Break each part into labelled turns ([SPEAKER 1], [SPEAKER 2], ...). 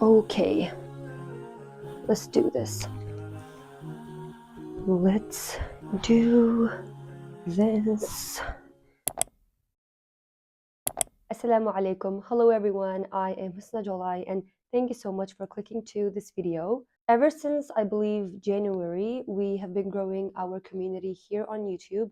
[SPEAKER 1] Okay, let's do this. Let's do this. Assalamu alaikum. Hello everyone. I am Husna Jolay and thank you so much for clicking to this video. Ever since I believe January, we have been growing our community here on YouTube.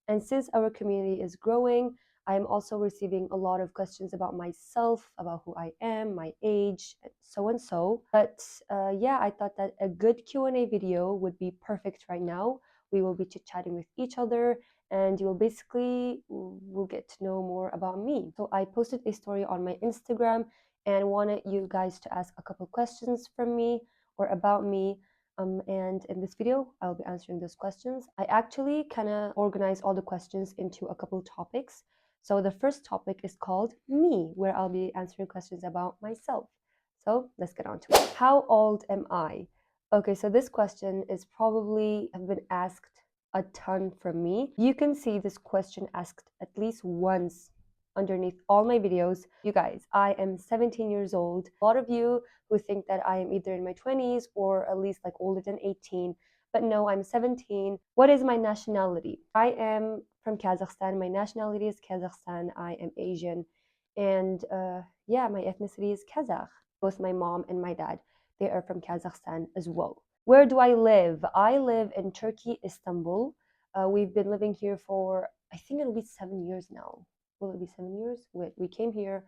[SPEAKER 1] And since our community is growing, I am also receiving a lot of questions about myself, about who I am, my age, so and so. But yeah, I thought that a good Q&A video would be perfect right now. We will be chit-chatting with each other and you will get to know more about me. So I posted a story on my Instagram and wanted you guys to ask a couple questions from me or about me. And in this video, I'll be answering those questions. I actually kind of organized all the questions into a couple topics. So the first topic is called me, where I'll be answering questions about myself. So let's get on to it. How old am I? Okay, so this question is probably have been asked a ton from me. You can see this question asked at least once underneath all my videos. You guys, I am 17 years old. A lot of you who think that I am either in my 20s or at least like older than 18. But no, I'm 17. What is my nationality? I am from Kazakhstan. My nationality is Kazakhstan. I am Asian. And yeah, my ethnicity is Kazakh. Both my mom and my dad, they are from Kazakhstan as well. Where do I live? I live in Turkey, Istanbul. We've been living here for, I think it'll be 7 years now. Will it be 7 years? Wait, we came here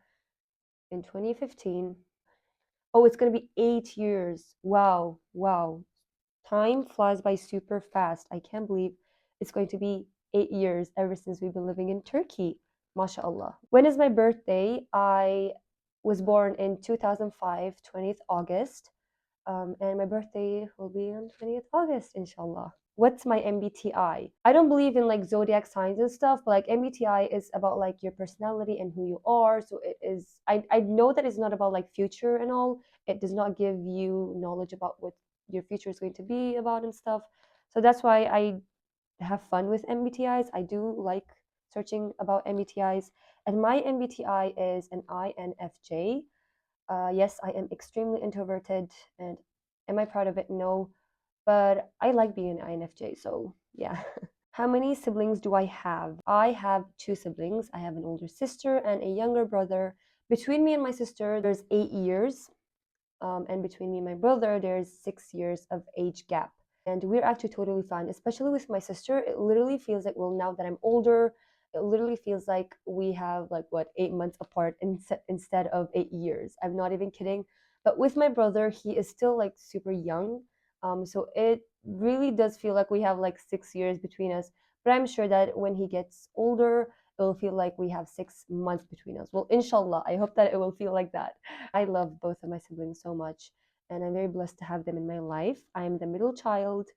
[SPEAKER 1] in 2015. Oh, it's going to be 8 years. Wow, wow. Time flies by super fast. I can't believe it's going to be 8 years ever since we've been living in Turkey. MashaAllah. When is my birthday? I was born in 2005, 20th August. And my birthday will be on 20th August, inshallah. What's my MBTI? I don't believe in like zodiac signs and stuff, but like MBTI is about like your personality and who you are. So it is, I know that it's not about like future and all. It does not give you knowledge about what your future is going to be about and stuff. So that's why I have fun with MBTIs. I do like searching about MBTIs. And my MBTI is an INFJ. Yes, I am extremely introverted, and am I proud of it? No, but I like being an INFJ, so yeah. How many siblings do I have? I have 2 siblings. I have an older sister and a younger brother. Between me and my sister, there's 8 years, and between me and my brother, there's 6 years of age gap. And we're actually totally fine, especially with my sister. It literally feels like, well, now that I'm older, it literally feels like we have like what 8 months apart instead of 8 years. I'm not even kidding. But with my brother, he is still like super young, so it really does feel like we have like 6 years between us. But I'm sure that when he gets older, it will feel like we have 6 months between us. Well, inshallah, I hope that it will feel like that. I love both of my siblings so much, and I'm very blessed to have them in my life. I'm the middle child,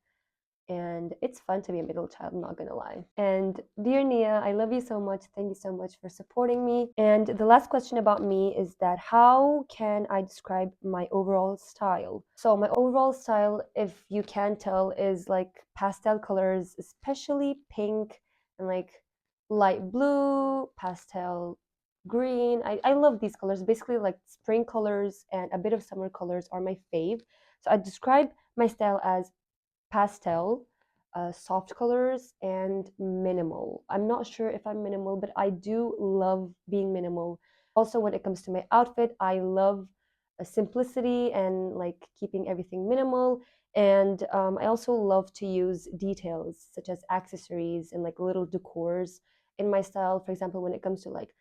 [SPEAKER 1] and it's fun to be a middle child, I'm not gonna lie. And dear Nia, I love you so much. Thank you so much for supporting me. And the last question about me is that how can I describe my overall style? So my overall style, if you can tell, is like pastel colors, especially pink and like light blue, pastel green. I love these colors. Basically like spring colors and a bit of summer colors are my fave. So I describe my style as pastel, soft colors, and minimal. I'm not sure if I'm minimal, but I do love being minimal. Also, when it comes to my outfit, I love simplicity and like keeping everything minimal. And I also love to use details such as accessories and like little decors in my style. For example, when it comes to like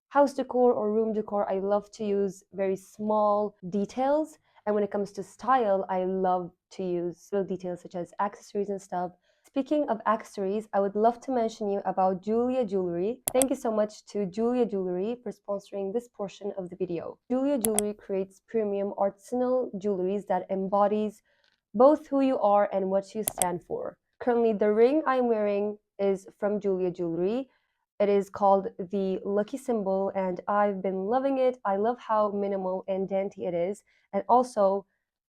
[SPEAKER 1] house decor or room decor, I love to use very small details. And when it comes to style, I love to use little details such as accessories and stuff. Speaking of accessories, I would love to mention you about Jeulia Jewelry. Thank you so much to Jeulia Jewelry for sponsoring this portion of the video. Jeulia Jewelry creates premium artisanal jewelries that embodies both who you are and what you stand for. Currently, the ring I'm wearing is from Jeulia Jewelry. It is called the Lucky Symbol, and I've been loving it. I love how minimal and dainty it is, and also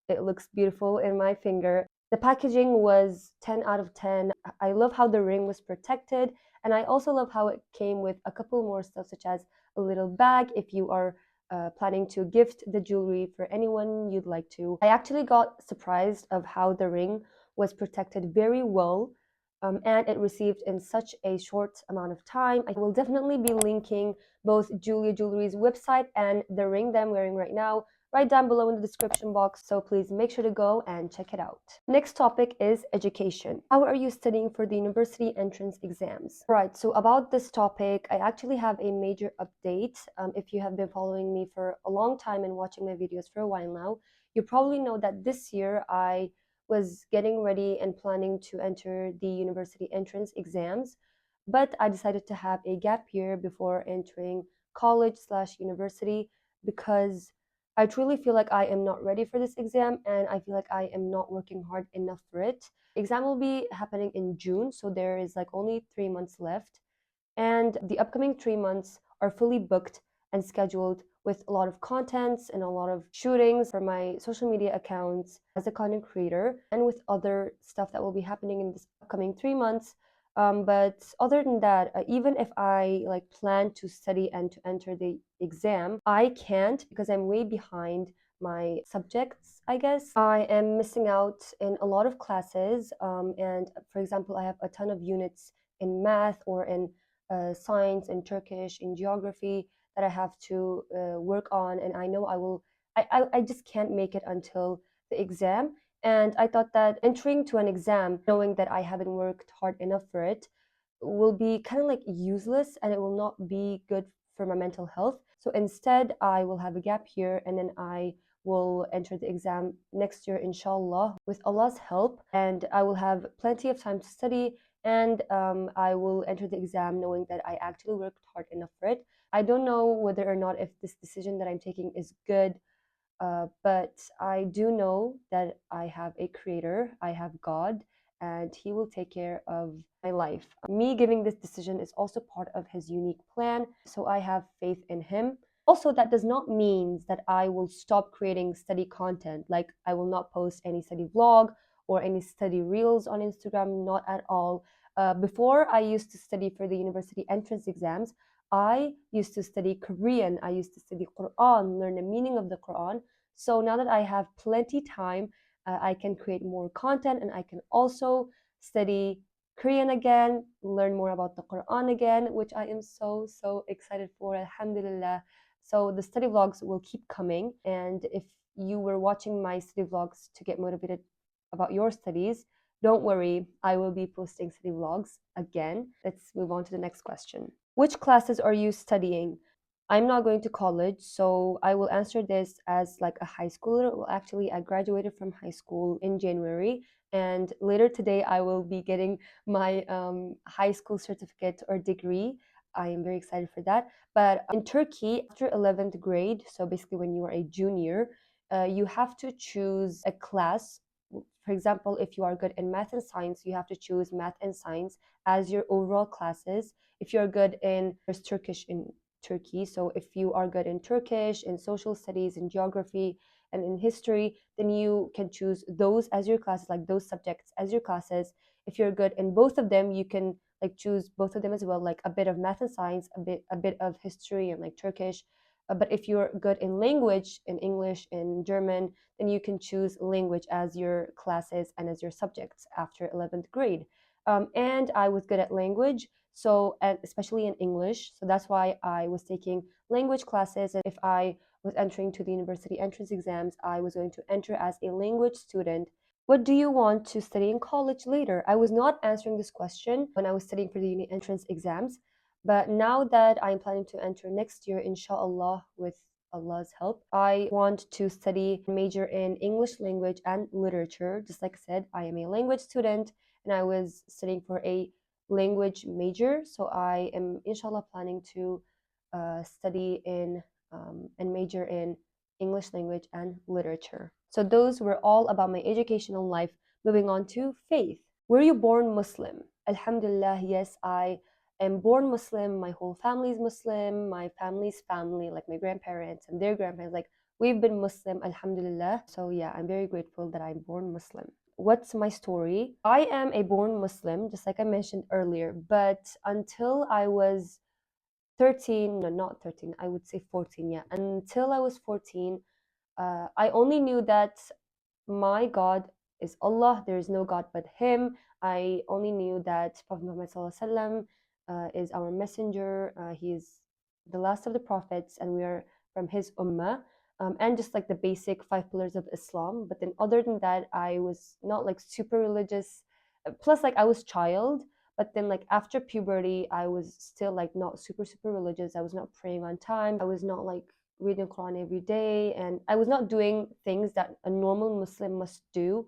[SPEAKER 1] it looks beautiful in my finger. The packaging was 10 out of 10. I love how the ring was protected, and I also love how it came with a couple more stuff such as a little bag if you are planning to gift the jewelry for anyone you'd like to. I actually got surprised of how the ring was protected very well, and it received in such a short amount of time. I will definitely be linking both Jeulia Jewelry's website and the ring that I'm wearing right now right down below in the description box, so please make sure to go and check it out. Next topic is education. How are you studying for the university entrance exams? Right, so about this topic, I actually have a major update. If you have been following me for a long time and watching my videos for a while now, you probably know that this year I was getting ready and planning to enter the university entrance exams, but I decided to have a gap year before entering college/university because I truly feel like I am not ready for this exam, and I feel like I am not working hard enough for it. Exam will be happening in June, so there is like only 3 months left. And the upcoming 3 months are fully booked and scheduled with a lot of contents and a lot of shootings for my social media accounts as a content creator and with other stuff that will be happening in this upcoming 3 months. But other than that, even if I like plan to study and to enter the exam, I can't because I'm way behind my subjects, I guess. I am missing out in a lot of classes. And for example, I have a ton of units in math or in science, in Turkish, in geography that I have to work on, and I know I just can't make it until the exam. And I thought that entering to an exam, knowing that I haven't worked hard enough for it, will be kind of like useless and it will not be good for my mental health. So instead, I will have a gap year and then I will enter the exam next year, inshallah, with Allah's help. And I will have plenty of time to study and I will enter the exam knowing that I actually worked hard enough for it. I don't know whether or not if this decision that I'm taking is good, but I do know that I have a creator, I have God, and He will take care of my life. Me giving this decision is also part of His unique plan, so I have faith in Him. Also, that does not mean that I will stop creating study content, like I will not post any study vlog or any study reels on Instagram, not at all. Before I used to study for the university entrance exams, I used to study Korean, I used to study Quran, learn the meaning of the Quran. So now that I have plenty time, I can create more content and I can also study Korean again, learn more about the Quran again, which I am so excited for, alhamdulillah. So the study vlogs will keep coming. And if you were watching my study vlogs to get motivated about your studies, don't worry, I will be posting study vlogs again. Let's move on to the next question. Which classes are you studying? I'm not going to college, so I will answer this as like a high schooler. Well, actually, I graduated from high school in January, and later today I will be getting my high school certificate or degree. I am very excited for that. But in Turkey, after 11th grade, so basically when you are a junior, you have to choose a class. For example, if you are good in math and science, you have to choose math and science as your overall classes. If you're good in, there's Turkish in Turkey. So if you are good in Turkish, in social studies, in geography, and in history, then you can choose those as your classes, like those subjects as your classes. If you're good in both of them, you can like choose both of them as well, like a bit of math and science, a bit of history and like Turkish. But if you're good in language, in English, in German, then you can choose language as your classes and as your subjects after 11th grade. And I was good at language, so and especially in English. So that's why I was taking language classes. And if I was entering to the university entrance exams, I was going to enter as a language student. What do you want to study in college later? I was not answering this question when I was studying for the uni entrance exams, but now that I'm planning to enter next year, inshallah, with Allah's help, I want to study major in English language and literature. Just like I said, I am a language student and I was studying for a language major. So I am inshallah planning to study in and major in English language and literature. So those were all about my educational life. Moving on to faith. Were you born Muslim? Alhamdulillah, yes, I am born Muslim. My whole family is Muslim. My family's family, like my grandparents and their grandparents, like we've been Muslim, alhamdulillah. So yeah, I'm very grateful that I'm born Muslim. What's my story? I am a born Muslim, just like I mentioned earlier, but until I was 13, no, not 13, I would say 14, yeah. Until I was 14, I only knew that my God is Allah, there is no God but Him. I only knew that Prophet Muhammad ﷺ, is our messenger. He is the last of the prophets, and we are from his ummah. And just like the basic five pillars of Islam. But then, other than that, I was not like super religious. Plus, like I was child. But then, like after puberty, I was still like not super religious. I was not praying on time. I was not like reading Quran every day, and I was not doing things that a normal Muslim must do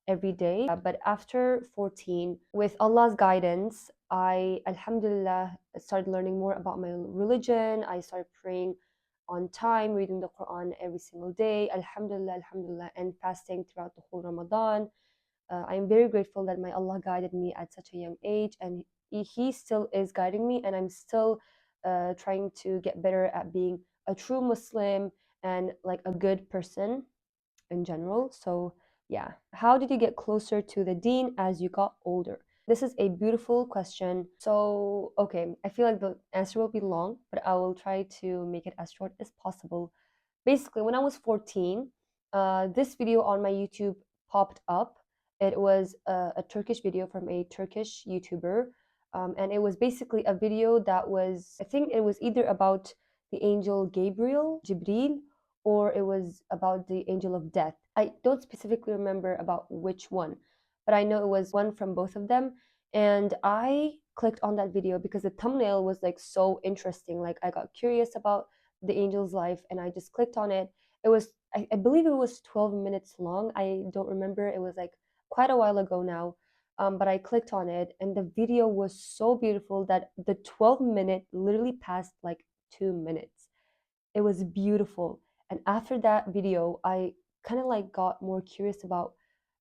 [SPEAKER 1] every day. But after 14, with Allah's guidance, I, Alhamdulillah, started learning more about my religion. I started praying on time, reading the Quran every single day, Alhamdulillah, Alhamdulillah, and fasting throughout the whole Ramadan. I am very grateful that my Allah guided me at such a young age, and He still is guiding me, and I'm still trying to get better at being a true Muslim and like a good person in general. So, yeah, how did you get closer to the deen as you got older? This is a beautiful question. So, okay, I feel like the answer will be long, but I will try to make it as short as possible. Basically, when I was 14, this video on my YouTube popped up. It was a Turkish video from a Turkish YouTuber. And it was basically a video that was, I think it was either about the angel Gabriel, Jibril, or it was about the angel of death. I don't specifically remember about which one, but I know it was one from both of them. And I clicked on that video because the thumbnail was like so interesting. Like I got curious about the angel's life, and I just clicked on it. It was, I believe it was 12 minutes long. I don't remember. It was like quite a while ago now. But I clicked on it, and the video was so beautiful that the 12-minute literally passed like 2 minutes. It was beautiful. And after that video, I kind of like got more curious about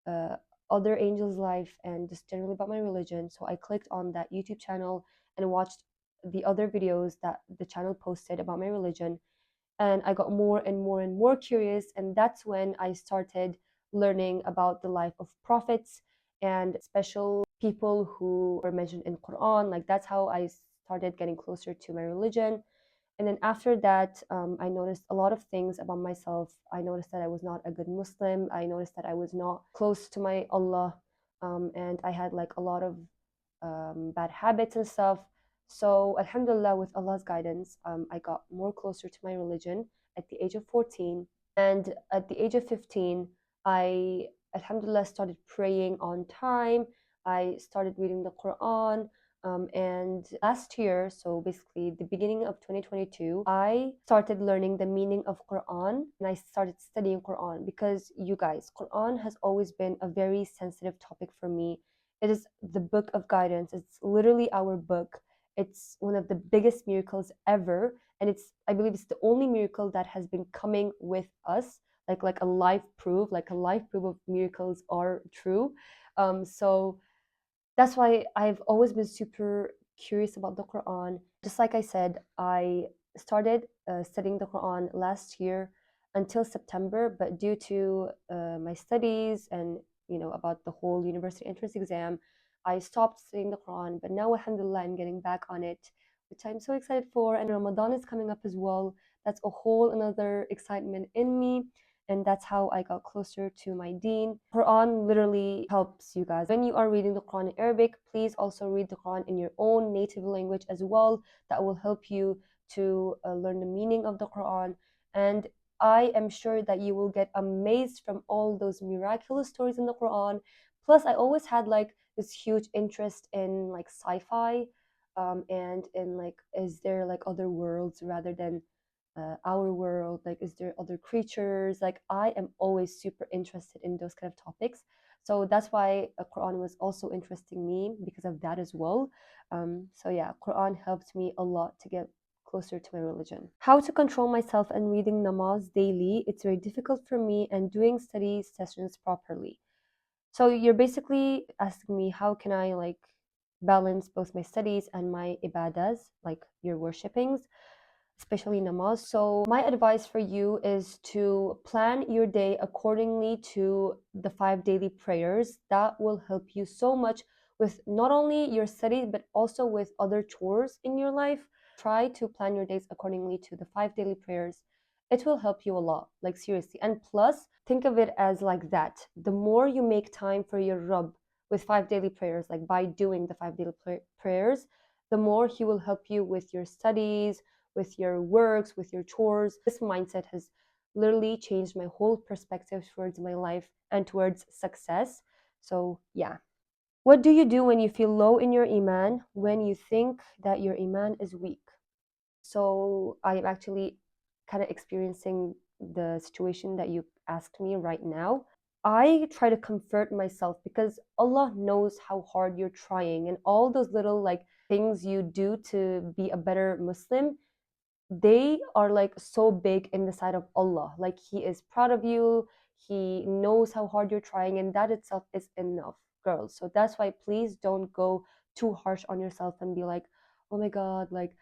[SPEAKER 1] uh, other angels' life and just generally about my religion. So I clicked on that YouTube channel and watched the other videos that the channel posted about my religion. And I got more and more and more curious. And that's when I started learning about the life of prophets and special people who were mentioned in Quran. Like that's how I started getting closer to my religion. And then after that, I noticed a lot of things about myself. I noticed that I was not a good Muslim. I noticed that I was not close to my Allah. And I had like a lot of bad habits and stuff. So, Alhamdulillah, with Allah's guidance, I got more closer to my religion at the age of 14. And at the age of 15, I, Alhamdulillah, started praying on time. I started reading the Quran. And last year, so basically the beginning of 2022, I started learning the meaning of Quran, and I started studying Quran because you guys, Quran has always been a very sensitive topic for me. It is the book of guidance. It's literally our book. It's one of the biggest miracles ever, and it's, I believe it's the only miracle that has been coming with us, like a live proof, like a live proof of miracles are true. So that's why I've always been super curious about the Quran. Just like I said, I started studying the Quran last year until September, but due to my studies and about the whole university entrance exam, I stopped studying the Quran. But now, alhamdulillah, I'm getting back on it, which I'm so excited for. And Ramadan is coming up as well. That's a whole another excitement in me, and that's how I got closer to my deen. Quran literally helps you guys. When you are reading the Quran in Arabic, please also read the Quran in your own native language as well. That will help you to learn the meaning of the Quran. And I am sure that you will get amazed from all those miraculous stories in the Quran. Plus, I always had like this huge interest in like sci-fi, and in like, is there like other worlds rather than our world? Like, is there other creatures? Like, I am always super interested in those kind of topics. So that's why Quran was also interesting me because of that as well. So yeah, Quran helped me a lot to get closer to my religion. How to control myself and reading namaz daily. It's very difficult for me, and doing study sessions properly. So you're basically asking me how can I like balance both my studies and my ibadas, like your worshipings, especially namaz. So my advice for you is to plan your day accordingly to the 5 daily prayers. That will help you so much with not only your studies but also with other chores in your life. Try to plan your days accordingly to the 5 daily prayers. It will help you a lot, like seriously. And plus, think of it as like that. The more you make time for your Rabb with 5 daily prayers, like by doing the 5 daily prayers, the more he will help you with your studies, with your works, with your chores. This mindset has literally changed my whole perspective towards my life and towards success. So, yeah. What do you do when you feel low in your iman, when you think that your iman is weak? So, I am actually kind of experiencing the situation that you asked me right now. I try to comfort myself because Allah knows how hard you're trying, and all those little like things you do to be a better Muslim, they are like so big in the sight of Allah. Like He is proud of you, He knows how hard you're trying, and that itself is enough, girls. So that's why please don't go too harsh on yourself and be like, oh my God, like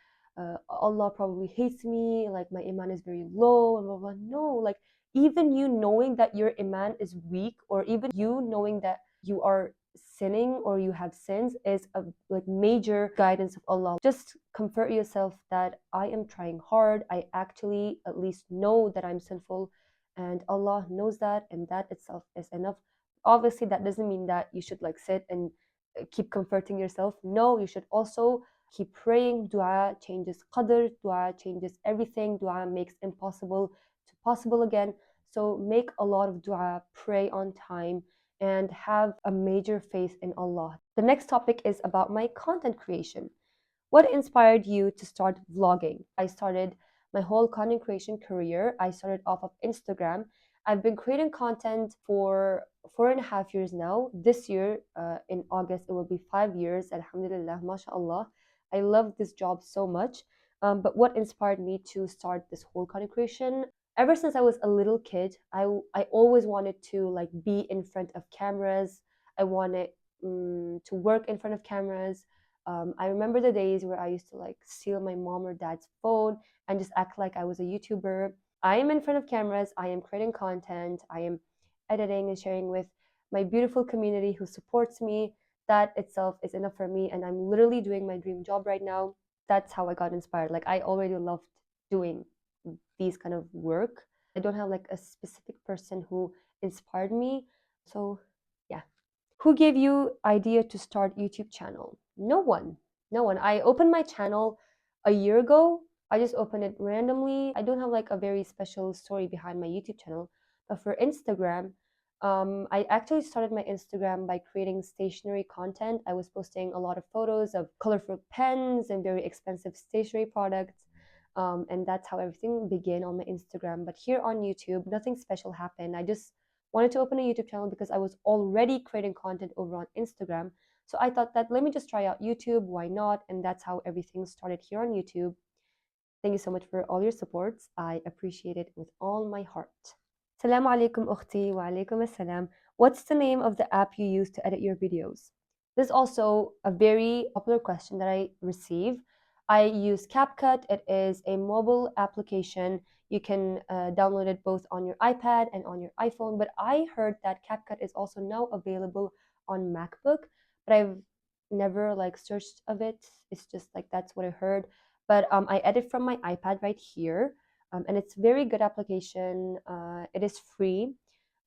[SPEAKER 1] Allah probably hates me, like my iman is very low, and blah blah. No, like even you knowing that your iman is weak, or even you knowing that you are sinning or you have sins is a like major guidance of Allah. Just comfort yourself that I am trying hard. I actually at least know that I'm sinful, and Allah knows that, and that itself is enough. Obviously, that doesn't mean that you should like sit and keep comforting yourself. No, you should also keep praying. Dua changes qadr, dua changes everything. Dua makes impossible to possible again. So make a lot of dua, pray on time, and have a major faith in Allah. The next topic is about my content creation. What inspired you to start vlogging? I started my whole content creation career. I started off of Instagram. I've been creating content for 4.5 years now. This year, in August, it will be 5 years. Alhamdulillah, mashallah. I love this job so much. But what inspired me to start this whole content creation? Ever since I was a little kid, I always wanted to like be in front of cameras. I wanted to work in front of cameras. I remember the days where I used to like steal my mom or dad's phone and just act like I was a YouTuber. I am in front of cameras. I am creating content. I am editing and sharing with my beautiful community who supports me. That itself is enough for me, and I'm literally doing my dream job right now. That's how I got inspired. Like I already loved doing these kind of work. I don't have like a specific person who inspired me. So yeah. Who gave you idea to start YouTube channel? No one. No one. I opened my channel a year ago. I just opened it randomly. I don't have like a very special story behind my YouTube channel. But for Instagram, I actually started my Instagram by creating stationery content. I was posting a lot of photos of colorful pens and very expensive stationery products. And that's how everything began on my Instagram. But here on YouTube, nothing special happened. I just wanted to open a YouTube channel because I was already creating content over on Instagram. So I thought that let me just try out YouTube. Why not? And that's how everything started here on YouTube. Thank you so much for all your supports. I appreciate it with all my heart. Assalamu alaikum ukhti wa alaikum assalam. What's the name of the app you use to edit your videos? This is also a very popular question that I receive. I use CapCut. It is a mobile application. You can download it both on your iPad and on your iPhone. But I heard that CapCut is also now available on MacBook, but I've never like searched of it. It's just like that's what I heard. But I edit from my iPad right here, and it's very good application. It is free,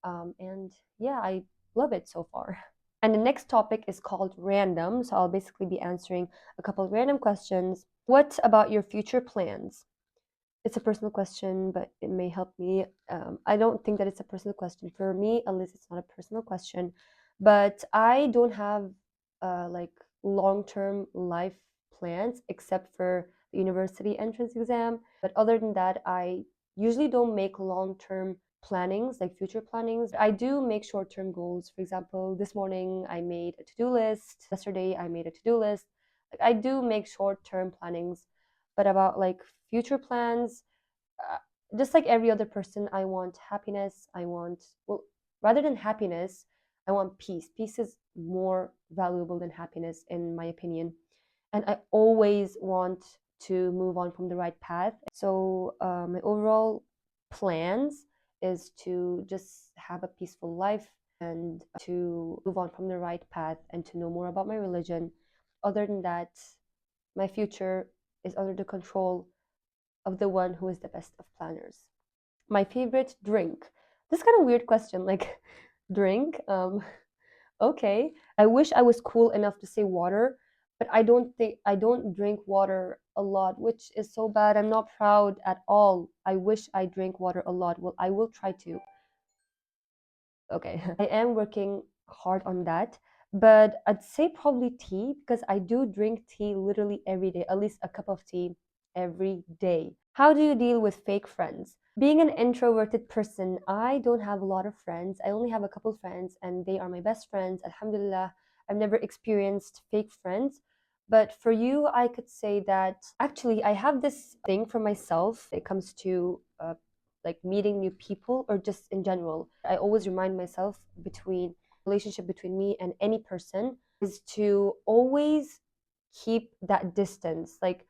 [SPEAKER 1] and yeah, I love it so far. And the next topic is called random. So I'll basically be answering a couple of random questions. What about your future plans? It's a personal question, but it may help me. I don't think that it's a personal question. For me, at least it's not a personal question. But I don't have like long-term life plans except for the university entrance exam. But other than that, I usually don't make long-term plannings, like future plannings. I do make short-term goals. For example, this morning I made a to-do list. Yesterday I made a to-do list. Like I do make short-term plannings, but about like future plans, uh, just like every other person, I want happiness. I want, well, rather than happiness, I want peace. Peace is more valuable than happiness, in my opinion. And I always want to move on from the right path. So my overall plans is to just have a peaceful life and to move on from the right path and to know more about my religion. Other than that, my future is under the control of the one who is the best of planners. My favorite drink. This is kind of weird question, like drink. Okay. I wish I was cool enough to say water, but I don't drink water a lot, which is so bad. I'm not proud at all. I wish I drink water a lot. Well, I will try to. Okay. I am working hard on that, but I'd say probably tea because I do drink tea literally every day, at least a cup of tea every day. How do you deal with fake friends? Being an introverted person, I don't have a lot of friends. I only have a couple friends and they are my best friends. Alhamdulillah, I've never experienced fake friends. But for you, I could say that actually I have this thing for myself. It comes to like meeting new people or just in general. I always remind myself between relationship between me and any person is to always keep that distance. Like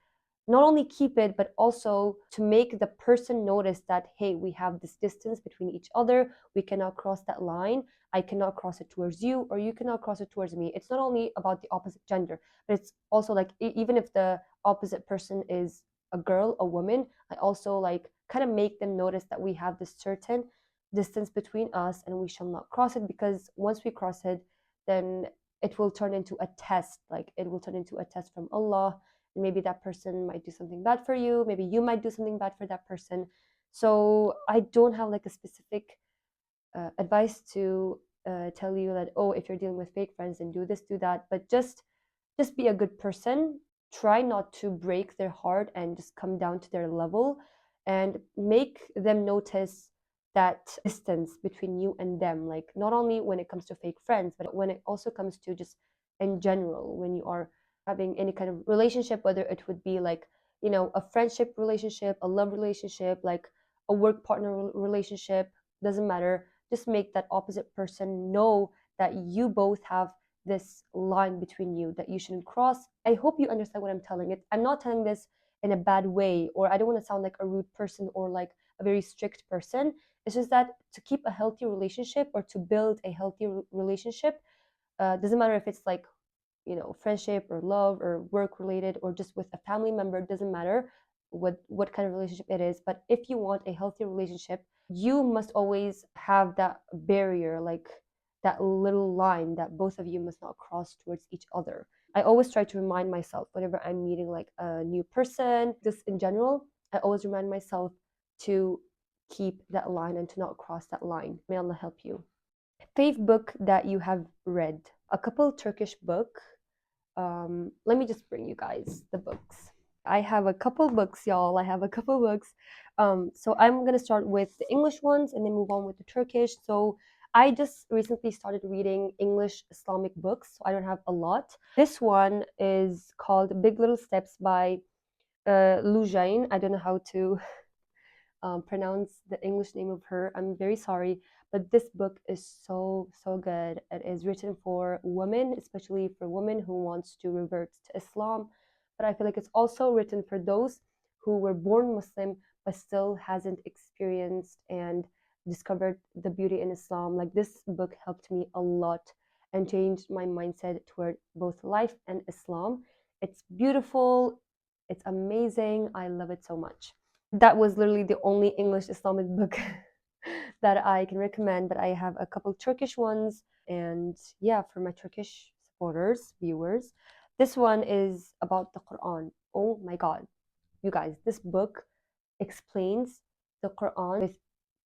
[SPEAKER 1] not only keep it, but also to make the person notice that, hey, we have this distance between each other. We cannot cross that line. I cannot cross it towards you, or you cannot cross it towards me. It's not only about the opposite gender, but it's also like even if the opposite person is a girl, a woman, I also like kind of make them notice that we have this certain distance between us and we shall not cross it, because once we cross it, then it will turn into a test. Like it will turn into a test from Allah. And maybe that person might do something bad for you. Maybe you might do something bad for that person. So I don't have like a specific advice to tell you that, oh, if you're dealing with fake friends, then do this, do that. But just be a good person. Try not to break their heart and just come down to their level, and make them notice that distance between you and them. Like not only when it comes to fake friends, but when it also comes to just in general, when you are having any kind of relationship, whether it would be like, you know, a friendship relationship, a love relationship, like a work partner relationship, doesn't matter. Just make that opposite person know that you both have this line between you that you shouldn't cross. I hope you understand what I'm telling it. I'm not telling this in a bad way, or I don't want to sound like a rude person or like a very strict person. It's just that to keep a healthy relationship or to build a healthy relationship, doesn't matter if it's like, you know, friendship or love or work related or just with a family member, doesn't matter what kind of relationship it is. But if you want a healthy relationship, you must always have that barrier, like that little line that both of you must not cross towards each other. I always try to remind myself whenever I'm meeting like a new person, just in general, I always remind myself to keep that line and to not cross that line. May Allah help you. Favorite book that you have read? A couple Turkish book. Let me just bring you guys the books. I have a couple books, y'all. I have a couple books. So I'm gonna start with the English ones and then move on with the Turkish. So I just recently started reading English Islamic books, so I don't have a lot. This one is called Big Little Steps by Lujain. I don't know how to pronounce the English name of her. I'm very sorry, but this book is so, so good. It is written for women, especially for women who wants to revert to Islam. But I feel like it's also written for those who were born Muslim but still hasn't experienced and discovered the beauty in Islam. Like this book helped me a lot and changed my mindset toward both life and Islam. It's beautiful. It's amazing. I love it so much. That was literally the only English Islamic book that I can recommend, but I have a couple Turkish ones. And yeah, for my Turkish supporters, viewers, this one is about the Quran. Oh my God. You guys, this book explains the Quran with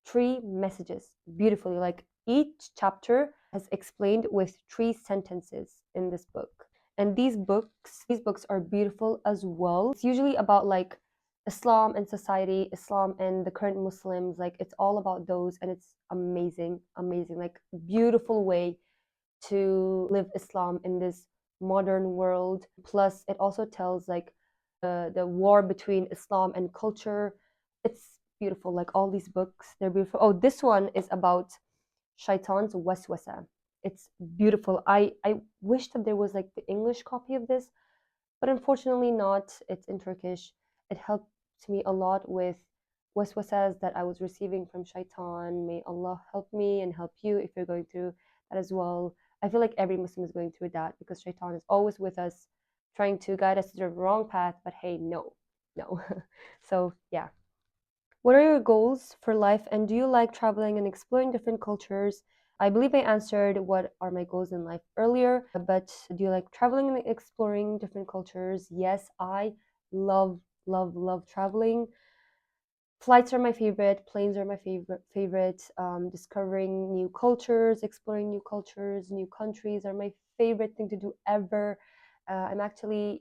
[SPEAKER 1] 3 messages beautifully. Like each chapter has explained with 3 sentences in this book. And these books are beautiful as well. It's usually about like Islam and society, Islam and the current Muslims. Like it's all about those, and it's amazing, amazing, like beautiful way to live Islam in this modern world. Plus, it also tells like the war between Islam and culture. It's beautiful. Like all these books, they're beautiful. Oh, this one is about Shaitan's Waswasa. It's beautiful. I wish that there was like the English copy of this, but unfortunately not. It's in Turkish. It helped me a lot with waswasas that I was receiving from Shaitan. May Allah help me and help you if you're going through that as well. I feel like every Muslim is going through that because Shaitan is always with us, trying to guide us to the wrong path. But hey, no, No. So yeah. What are your goals for life, and do you like traveling and exploring different cultures? I believe I answered what are my goals in life earlier, but do you like traveling and exploring different cultures? Yes, I love, love, love traveling. Flights are my favorite, planes are my favorite. Discovering new cultures, exploring new cultures, new countries are my favorite thing to do ever. I'm actually,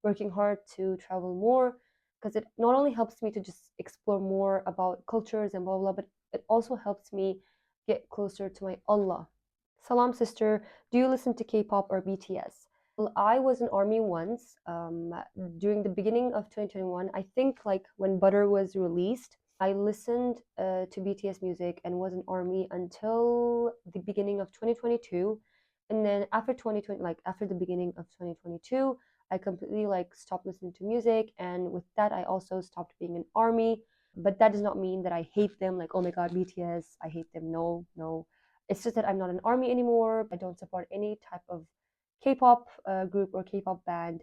[SPEAKER 1] working hard to travel more because it not only helps me to just explore more about cultures and blah blah, but it also helps me get closer to my Allah. Salam, sister. Do you listen to K-pop or BTS? Well, I was in army once, during the beginning of 2021. I think like when Butter was released, I listened to BTS music and was in army until the beginning of 2022. And then after 2020, like after the beginning of 2022, I completely like stopped listening to music. And with that, I also stopped being in army. But that does not mean that I hate them. Like, oh my God, BTS, I hate them. No, no. It's just that I'm not an army anymore. I don't support any type of K-pop group or K-pop band.